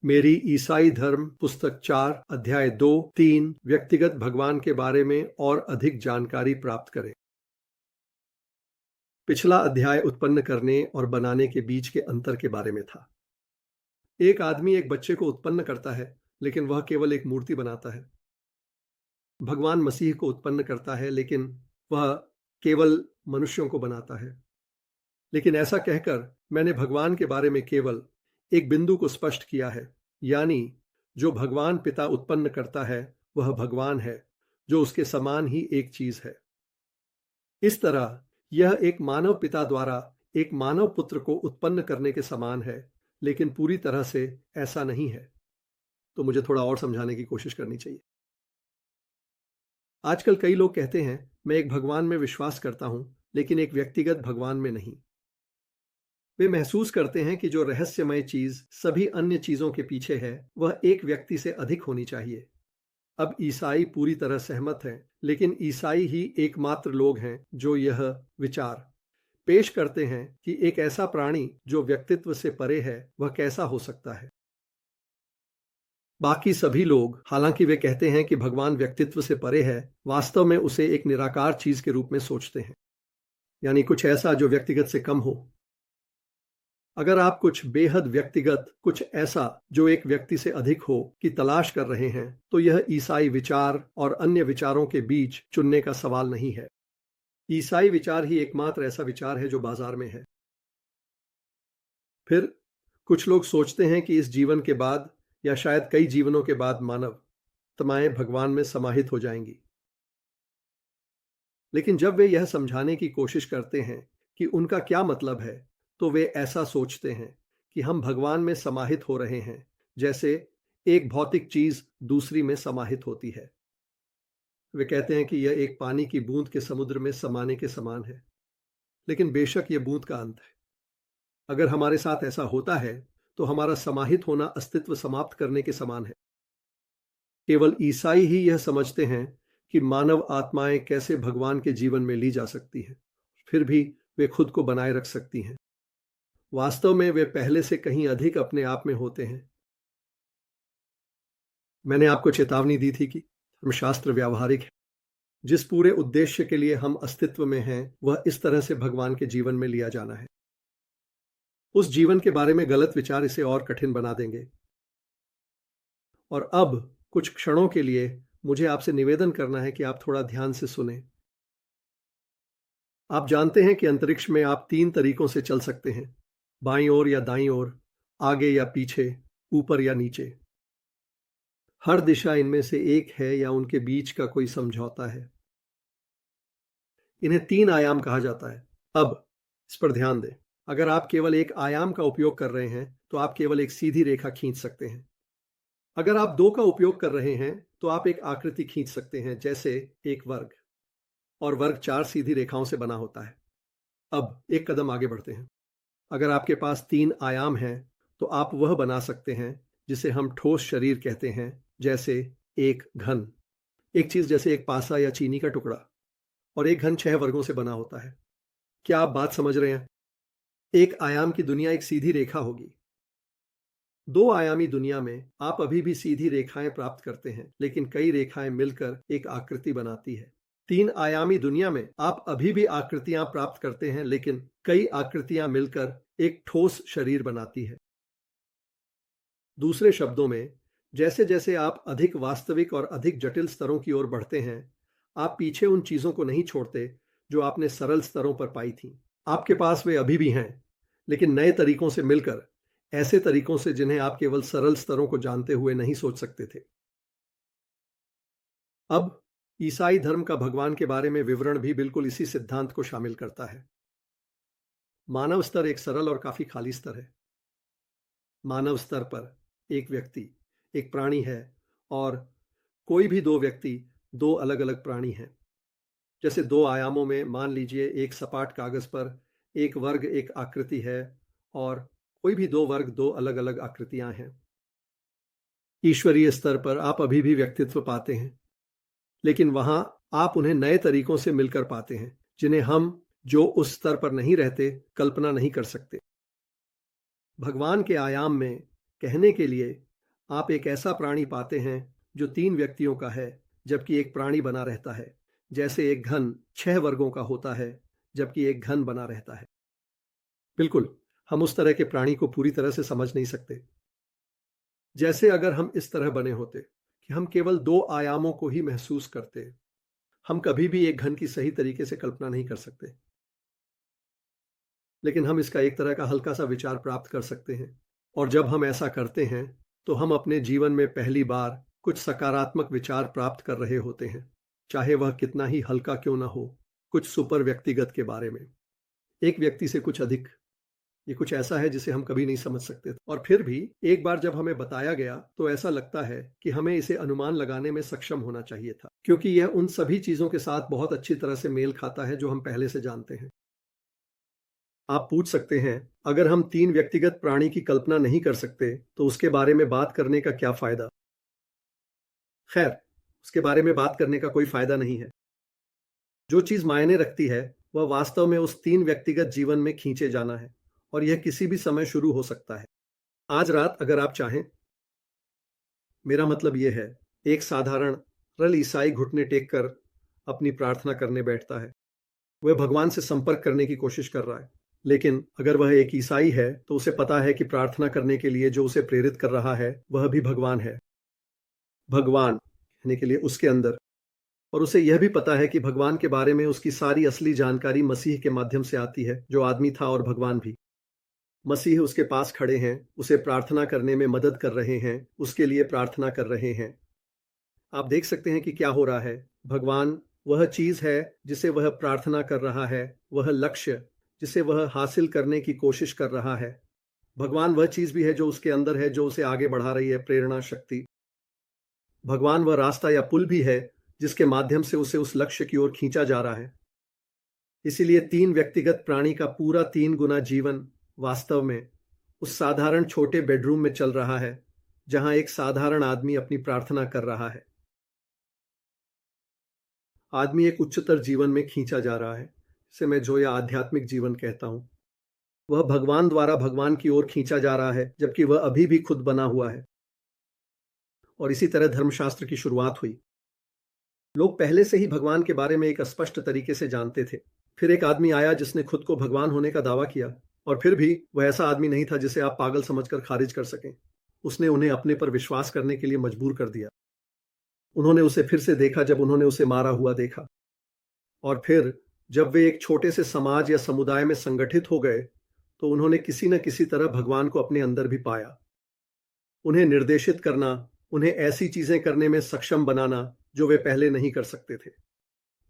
मेरी ईसाई धर्म पुस्तक 4 अध्याय 2, 3 व्यक्तिगत भगवान के बारे में और अधिक जानकारी प्राप्त करें। पिछला अध्याय उत्पन्न करने और बनाने के बीच के अंतर के बारे में था। एक आदमी एक बच्चे को उत्पन्न करता है, लेकिन वह केवल एक मूर्ति बनाता है। भगवान मसीह को उत्पन्न करता है, लेकिन वह केवल मनुष्यों को बनाता है। लेकिन ऐसा कहकर मैंने भगवान के बारे में केवल एक बिंदु को स्पष्ट किया है, यानी जो भगवान पिता उत्पन्न करता है वह भगवान है, जो उसके समान ही एक चीज है। इस तरह यह एक मानव पिता द्वारा एक मानव पुत्र को उत्पन्न करने के समान है, लेकिन पूरी तरह से ऐसा नहीं है। तो मुझे थोड़ा और समझाने की कोशिश करनी चाहिए। आजकल कई लोग कहते हैं, मैं एक भगवान में विश्वास करता हूं, लेकिन एक व्यक्तिगत भगवान में नहीं। वे महसूस करते हैं कि जो रहस्यमय चीज सभी अन्य चीजों के पीछे है, वह एक व्यक्ति से अधिक होनी चाहिए। अब ईसाई पूरी तरह सहमत हैं, लेकिन ईसाई ही एकमात्र लोग हैं जो यह विचार पेश करते हैं कि एक ऐसा प्राणी जो व्यक्तित्व से परे है, वह कैसा हो सकता है। बाकी सभी लोग, हालांकि वे कहते हैं कि भगवान व्यक्तित्व से परे है, वास्तव में उसे एक निराकार चीज के रूप में सोचते हैं, यानी कुछ ऐसा जो व्यक्तिगत से कम हो। अगर आप कुछ बेहद व्यक्तिगत, कुछ ऐसा जो एक व्यक्ति से अधिक हो की तलाश कर रहे हैं, तो यह ईसाई विचार और अन्य विचारों के बीच चुनने का सवाल नहीं है। ईसाई विचार ही एकमात्र ऐसा विचार है जो बाजार में है। फिर कुछ लोग सोचते हैं कि इस जीवन के बाद, या शायद कई जीवनों के बाद, मानव आत्माएं भगवान में समाहित हो जाएंगी। लेकिन जब वे यह समझाने की कोशिश करते हैं कि उनका क्या मतलब है, तो वे ऐसा सोचते हैं कि हम भगवान में समाहित हो रहे हैं, जैसे एक भौतिक चीज दूसरी में समाहित होती है। वे कहते हैं कि यह एक पानी की बूंद के समुद्र में समाने के समान है, लेकिन बेशक यह बूंद का अंत है। अगर हमारे साथ ऐसा होता है, तो हमारा समाहित होना अस्तित्व समाप्त करने के समान है। केवल ईसाई ही यह समझते हैं कि मानव आत्माएं कैसे भगवान के जीवन में ली जा सकती हैं, फिर भी वे खुद को बनाए रख सकती हैं। वास्तव में वे पहले से कहीं अधिक अपने आप में होते हैं। मैंने आपको चेतावनी दी थी कि धर्मशास्त्र व्यावहारिक है। जिस पूरे उद्देश्य के लिए हम अस्तित्व में हैं, वह इस तरह से भगवान के जीवन में लिया जाना है। उस जीवन के बारे में गलत विचार इसे और कठिन बना देंगे। और अब कुछ क्षणों के लिए मुझे आपसे निवेदन करना है कि आप थोड़ा ध्यान से सुने। आप जानते हैं कि अंतरिक्ष में आप 3 तरीकों से चल सकते हैं, बाईं ओर या दाईं ओर, आगे या पीछे, ऊपर या नीचे। हर दिशा इनमें से एक है या उनके बीच का कोई समझौता है। इन्हें 3 आयाम कहा जाता है। अब इस पर ध्यान दें। अगर आप केवल एक आयाम का उपयोग कर रहे हैं, तो आप केवल एक सीधी रेखा खींच सकते हैं। अगर आप 2 का उपयोग कर रहे हैं, तो आप एक आकृति खींच सकते हैं, जैसे एक वर्ग। और वर्ग 4 सीधी रेखाओं से बना होता है। अब एक कदम आगे बढ़ते हैं। अगर आपके पास 3 आयाम हैं, तो आप वह बना सकते हैं जिसे हम ठोस शरीर कहते हैं, जैसे एक घन। एक चीज जैसे एक पासा या चीनी का टुकड़ा। और एक घन 6 वर्गों से बना होता है। क्या आप बात समझ रहे हैं? एक आयाम की दुनिया एक सीधी रेखा होगी। 2 आयामी दुनिया में आप अभी भी सीधी रेखाएं प्राप्त करते हैं, लेकिन कई रेखाएं मिलकर एक आकृति बनाती है। 3 आयामी दुनिया में आप अभी भी आकृतियां प्राप्त करते हैं, लेकिन कई आकृतियां मिलकर एक ठोस शरीर बनाती है। दूसरे शब्दों में, जैसे जैसे आप अधिक वास्तविक और अधिक जटिल स्तरों की ओर बढ़ते हैं, आप पीछे उन चीजों को नहीं छोड़ते जो आपने सरल स्तरों पर पाई थी। आपके पास वे अभी भी हैं, लेकिन नए तरीकों से मिलकर, ऐसे तरीकों से जिन्हें आप केवल सरल स्तरों को जानते हुए नहीं सोच सकते थे। अब ईसाई धर्म का भगवान के बारे में विवरण भी बिल्कुल इसी सिद्धांत को शामिल करता है। मानव स्तर एक सरल और काफी खाली स्तर है। मानव स्तर पर एक व्यक्ति एक प्राणी है, और कोई भी 2 व्यक्ति 2 अलग अलग प्राणी हैं। जैसे 2 आयामों में मान लीजिए एक सपाट कागज पर एक वर्ग एक आकृति है, और कोई भी 2 वर्ग 2 अलग अलग आकृतियां हैं। ईश्वरीय स्तर पर आप अभी भी व्यक्तित्व पाते हैं, लेकिन वहां आप उन्हें नए तरीकों से मिलकर पाते हैं, जिन्हें हम जो उस स्तर पर नहीं रहते कल्पना नहीं कर सकते। भगवान के आयाम में कहने के लिए आप एक ऐसा प्राणी पाते हैं जो 3 व्यक्तियों का है, जबकि एक प्राणी बना रहता है, जैसे एक घन 6 वर्गों का होता है, जबकि एक घन बना रहता है। बिल्कुल, हम उस तरह के प्राणी को पूरी तरह से समझ नहीं सकते। जैसे अगर हम इस तरह बने होते कि हम केवल 2 आयामों को ही महसूस करते, हम कभी भी एक घन की सही तरीके से कल्पना नहीं कर सकते। लेकिन हम इसका एक तरह का हल्का सा विचार प्राप्त कर सकते हैं, और जब हम ऐसा करते हैं तो हम अपने जीवन में पहली बार कुछ सकारात्मक विचार प्राप्त कर रहे होते हैं, चाहे वह कितना ही हल्का क्यों ना हो। कुछ सुपर व्यक्तिगत के बारे में, एक व्यक्ति से कुछ अधिक। ये कुछ ऐसा है जिसे हम कभी नहीं समझ सकते, और फिर भी एक बार जब हमें बताया गया तो ऐसा लगता है कि हमें इसे अनुमान लगाने में सक्षम होना चाहिए था, क्योंकि यह उन सभी चीजों के साथ बहुत अच्छी तरह से मेल खाता है जो हम पहले से जानते हैं। आप पूछ सकते हैं, अगर हम 3 व्यक्तिगत प्राणी की कल्पना नहीं कर सकते तो उसके बारे में बात करने का क्या फायदा? खैर, उसके बारे में बात करने का कोई फायदा नहीं है। जो चीज मायने रखती है वह वास्तव में उस 3 व्यक्तिगत जीवन में खींचे जाना है, और यह किसी भी समय शुरू हो सकता है। आज रात अगर आप चाहें। मेरा मतलब यह है, एक साधारण सरल ईसाई घुटने टेक कर अपनी प्रार्थना करने बैठता है। वह भगवान से संपर्क करने की कोशिश कर रहा है, लेकिन अगर वह एक ईसाई है तो उसे पता है कि प्रार्थना करने के लिए जो उसे प्रेरित कर रहा है वह भी भगवान है। भगवान कहने के लिए उसके अंदर। और उसे यह भी पता है कि भगवान के बारे में उसकी सारी असली जानकारी मसीह के माध्यम से आती है, जो आदमी था और भगवान भी। मसीह उसके पास खड़े हैं, उसे प्रार्थना करने में मदद कर रहे हैं, उसके लिए प्रार्थना कर रहे हैं। आप देख सकते हैं कि क्या हो रहा है। भगवान वह चीज है जिसे वह प्रार्थना कर रहा है, वह लक्ष्य जिसे वह हासिल करने की कोशिश कर रहा है। भगवान वह चीज भी है जो उसके अंदर है, जो उसे आगे बढ़ा रही है, प्रेरणा शक्ति। भगवान वह रास्ता या पुल भी है जिसके माध्यम से उसे उस लक्ष्य की ओर खींचा जा रहा है। इसीलिए 3 व्यक्तिगत प्राणी का पूरा 3 गुना जीवन वास्तव में उस साधारण छोटे बेडरूम में चल रहा है, जहां एक साधारण आदमी अपनी प्रार्थना कर रहा है। आदमी एक उच्चतर जीवन में खींचा जा रहा है, जिसे मैं जो या आध्यात्मिक जीवन कहता हूं। वह भगवान द्वारा भगवान की ओर खींचा जा रहा है, जबकि वह अभी भी खुद बना हुआ है। और इसी तरह धर्मशास्त्र की शुरुआत हुई। लोग पहले से ही भगवान के बारे में एक अस्पष्ट तरीके से जानते थे। फिर एक आदमी आया जिसने खुद को भगवान होने का दावा किया, और फिर भी वह ऐसा आदमी नहीं था जिसे आप पागल समझकर खारिज कर सकें। उसने उन्हें अपने पर विश्वास करने के लिए मजबूर कर दिया। उन्होंने उसे फिर से देखा जब उन्होंने उसे मारा हुआ देखा। और फिर जब वे एक छोटे से समाज या समुदाय में संगठित हो गए तो उन्होंने किसी न किसी तरह भगवान को अपने अंदर भी पाया। उन्हें निर्देशित करना, उन्हें ऐसी चीजें करने में सक्षम बनाना जो वे पहले नहीं कर सकते थे।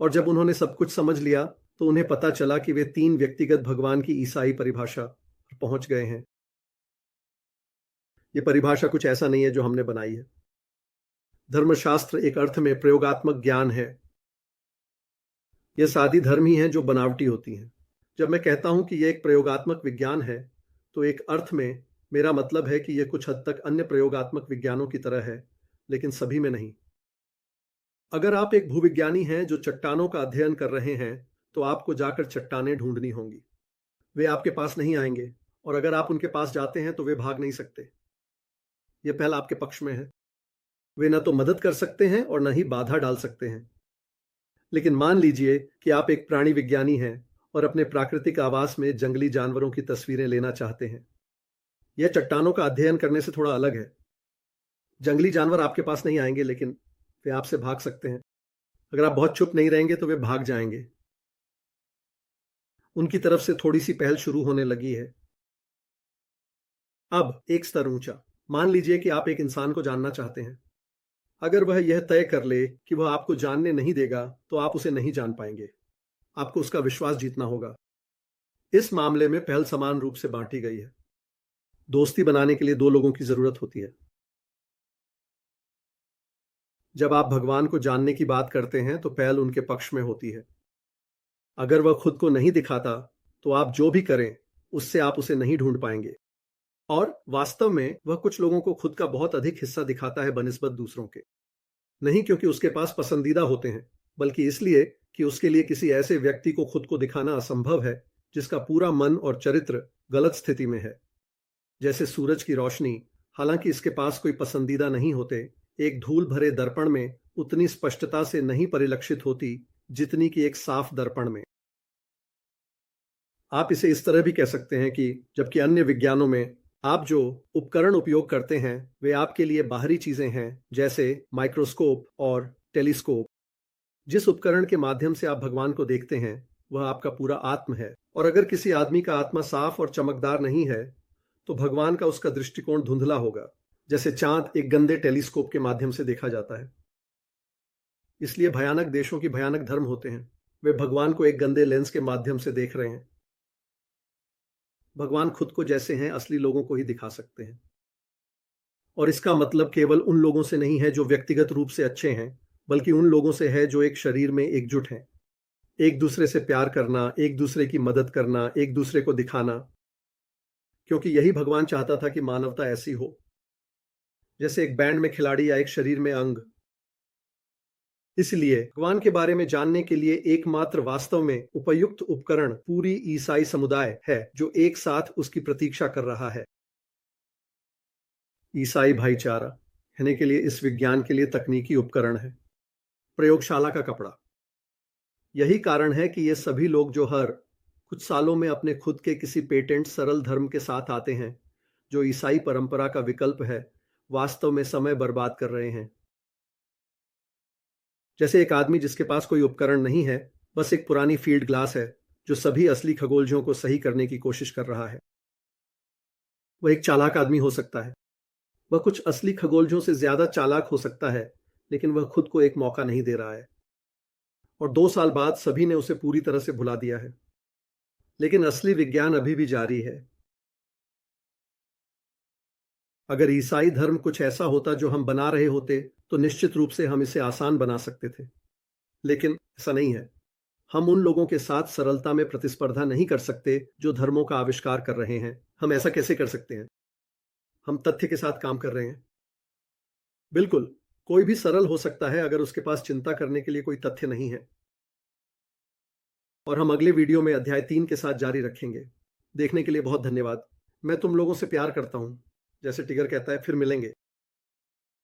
और जब उन्होंने सब कुछ समझ लिया तो उन्हें पता चला कि वे 3 व्यक्तिगत भगवान की ईसाई परिभाषा पर पहुंच गए हैं। यह परिभाषा कुछ ऐसा नहीं है जो हमने बनाई है। धर्मशास्त्र एक अर्थ में प्रयोगात्मक ज्ञान है। यह सादी धर्म ही है जो बनावटी होती हैं। जब मैं कहता हूं कि यह एक प्रयोगात्मक विज्ञान है, तो एक अर्थ में मेरा मतलब है कि यह कुछ हद तक अन्य प्रयोगात्मक विज्ञानों की तरह है, लेकिन सभी में नहीं। अगर आप एक भूविज्ञानी हैं जो चट्टानों का अध्ययन कर रहे हैं, तो आपको जाकर चट्टानें ढूंढनी होंगी। वे आपके पास नहीं आएंगे, और अगर आप उनके पास जाते हैं तो वे भाग नहीं सकते। यह पहल आपके पक्ष में है। वे न तो मदद कर सकते हैं और न ही बाधा डाल सकते हैं। लेकिन मान लीजिए कि आप एक प्राणी विज्ञानी हैं और अपने प्राकृतिक आवास में जंगली जानवरों की तस्वीरें लेना चाहते हैं। यह चट्टानों का अध्ययन करने से थोड़ा अलग है। जंगली जानवर आपके पास नहीं आएंगे, लेकिन वे आपसे भाग सकते हैं। अगर आप बहुत चुप नहीं रहेंगे तो वे भाग जाएंगे। उनकी तरफ से थोड़ी सी पहल शुरू होने लगी है। अब एक स्तर ऊंचा, मान लीजिए कि आप एक इंसान को जानना चाहते हैं। अगर वह यह तय कर ले कि वह आपको जानने नहीं देगा तो आप उसे नहीं जान पाएंगे। आपको उसका विश्वास जीतना होगा। इस मामले में पहल समान रूप से बांटी गई है। दोस्ती बनाने के लिए 2 लोगों की जरूरत होती है। जब आप भगवान को जानने की बात करते हैं तो पहल उनके पक्ष में होती है। अगर वह खुद को नहीं दिखाता तो आप जो भी करें उससे आप उसे नहीं ढूंढ पाएंगे। और वास्तव में वह कुछ लोगों को खुद का बहुत अधिक हिस्सा दिखाता है बनिस्बत दूसरों के। नहीं क्योंकि उसके पास पसंदीदा होते हैं, बल्कि इसलिए कि उसके लिए किसी ऐसे व्यक्ति को खुद को दिखाना असंभव है जिसका पूरा मन और चरित्र गलत स्थिति में है। जैसे सूरज की रोशनी हालांकि इसके पास कोई पसंदीदा नहीं होते, एक धूल भरे दर्पण में उतनी स्पष्टता से नहीं परिलक्षित होती जितनी कि एक साफ दर्पण में। आप इसे इस तरह भी कह सकते हैं कि जबकि अन्य विज्ञानों में आप जो उपकरण उपयोग करते हैं वे आपके लिए बाहरी चीजें हैं, जैसे माइक्रोस्कोप और टेलीस्कोप। जिस उपकरण के माध्यम से आप भगवान को देखते हैं वह आपका पूरा आत्म है। और अगर किसी आदमी का आत्मा साफ और चमकदार नहीं है तो भगवान का उसका दृष्टिकोण धुंधला होगा, जैसे चांद एक गंदे टेलीस्कोप के माध्यम से देखा जाता है। इसलिए भयानक देशों की भयानक धर्म होते हैं, वे भगवान को एक गंदे लेंस के माध्यम से देख रहे हैं। भगवान खुद को जैसे हैं असली लोगों को ही दिखा सकते हैं। और इसका मतलब केवल उन लोगों से नहीं है जो व्यक्तिगत रूप से अच्छे हैं, बल्कि उन लोगों से है जो एक शरीर में एकजुट हैं। एक दूसरे से प्यार करना, एक दूसरे की मदद करना, एक दूसरे को दिखाना, क्योंकि यही भगवान चाहता था कि मानवता ऐसी हो, जैसे एक बैंड में खिलाड़ी या एक शरीर में अंग। इसलिए भगवान के बारे में जानने के लिए एकमात्र वास्तव में उपयुक्त उपकरण पूरी ईसाई समुदाय है जो एक साथ उसकी प्रतीक्षा कर रहा है। ईसाई भाईचारा कहने के लिए इस विज्ञान के लिए तकनीकी उपकरण है। प्रयोगशाला का कपड़ा। यही कारण है कि ये सभी लोग जो हर कुछ सालों में अपने खुद के किसी पेटेंट सरल धर्म के साथ आते हैं जो ईसाई परंपरा का विकल्प है, वास्तव में समय बर्बाद कर रहे हैं। जैसे एक आदमी जिसके पास कोई उपकरण नहीं है, बस एक पुरानी फील्ड ग्लास है जो सभी असली खगोलजों को सही करने की कोशिश कर रहा है। वह एक चालाक आदमी हो सकता है, वह कुछ असली खगोलजों से ज्यादा चालाक हो सकता है, लेकिन वह खुद को एक मौका नहीं दे रहा है। और 2 साल बाद सभी ने उसे पूरी तरह से भुला दिया है। लेकिन असली विज्ञान अभी भी जारी है। अगर ईसाई धर्म कुछ ऐसा होता जो हम बना रहे होते तो निश्चित रूप से हम इसे आसान बना सकते थे, लेकिन ऐसा नहीं है। हम उन लोगों के साथ सरलता में प्रतिस्पर्धा नहीं कर सकते जो धर्मों का आविष्कार कर रहे हैं। हम ऐसा कैसे कर सकते हैं? हम तथ्य के साथ काम कर रहे हैं। बिल्कुल, कोई भी सरल हो सकता है अगर उसके पास चिंता करने के लिए कोई तथ्य नहीं है। और हम अगले वीडियो में अध्याय 3 के साथ जारी रखेंगे। देखने के लिए बहुत धन्यवाद। मैं तुम लोगों से प्यार करता हूं। जैसे टिगर कहता है, फिर मिलेंगे।